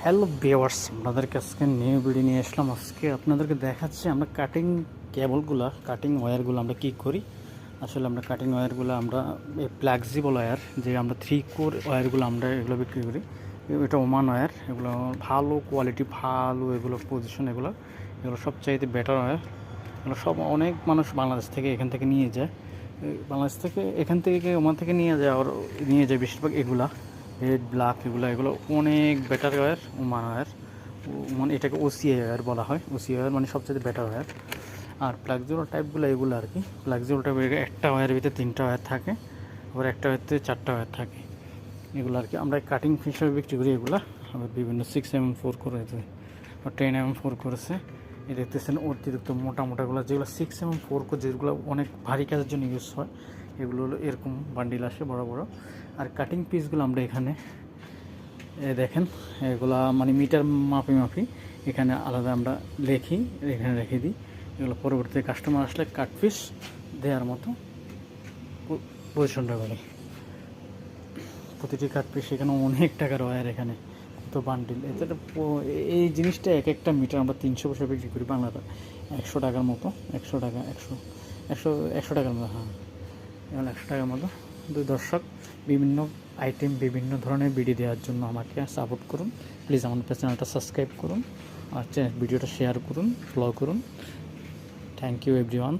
Hello viewers, আপনাদেরকে আজকে new video নিয়ে আসলাম। আজকে আপনাদেরকে দেখাচ্ছি আমরা কাটিং কেবলগুলো, কাটিং ওয়্যারগুলো আমরা কী করি। আসলে আমরা কাটিং ওয়্যারগুলো আমরা এই ফ্লেক্সিবল ওয়্যার, যে আমরা 3 কোর ওয়্যারগুলো আমরা এগুলো বিক্রি করি। এটা ওমান ওয়্যার, এগুলো ভালো কোয়ালিটি, ভালো এগুলো পজিশন, এগুলো সবচাইতে বেটার ওয়্যার। এগুলো সব অনেক মানুষ বাংলাদেশ থেকে এখান থেকে নিয়ে যায়, বাংলাদেশ থেকে এখান থেকে ওমান থেকে নিয়ে যায় বেশিরভাগ এগুলা রেড ব্ল্যাক, এগুলো অনেক বেটার ওয়্যার, ওমান ওয়্যার। মানে এটাকে ওসিআই ওয়্যার বলা হয়। ওসিআই ওয়্যার মানে সবচেয়ে বেটার ওয়্যার। আর ফ্লেক্সিবল টাইপগুলো এগুলো আর কি। ফ্লেক্সিবল টাইপ একটা ওয়্যারের ভিতরে 3টা ওয়্যার থাকে, আবার একটা ওয়্যারতে 4টা ওয়্যার থাকে। এগুলো আর কি আমরা কাটিং হিসেবে বিক্রি করি। এগুলো আবার বিভিন্ন 6mm4 করেছে বা 10mm4 করেছে। এই দেখতেছেন অতিরিক্ত মোটাগুলো, যেগুলো 6mm4 করে, যেগুলো অনেক ভারী কাজের জন্য ইউজ হয়। এগুলো হলো এরকম বান্ডিল আসে বড় বড়। আর কাটিং পিসগুলো আমরা এখানে দেখেন, এগুলো মানে মিটার মাপি এখানে আলাদা আমরা লিখি, এখানে রেখে দিই। এগুলো পরবর্তীতে কাস্টমার আসলে কাট পিস দেওয়ার মতো পজিশনটা করি। প্রতিটি কাট পিস এখানে অনেক টাকার ওয়্যার, এখানে তো বান্ডিল। এটা এই জিনিসটা এক একটা মিটার আমরা 300 পয়সা বিক্রি করি বাংলাটা, 100 টাকার মতো। 100 টাকা, 100 টাকার মতো, হ্যাঁ, এখন 100 টাকার মতো। দর্শক, বিভিন্ন আইটেম, বিভিন্ন ধরনের ভিডিও দেওয়ার জন্য আমাকে সাপোর্ট করুন প্লিজ। আমাদের চ্যানেলটা সাবস্ক্রাইব করুন আর ভিডিওটা শেয়ার করুন, ফলো করুন। Thank you everyone.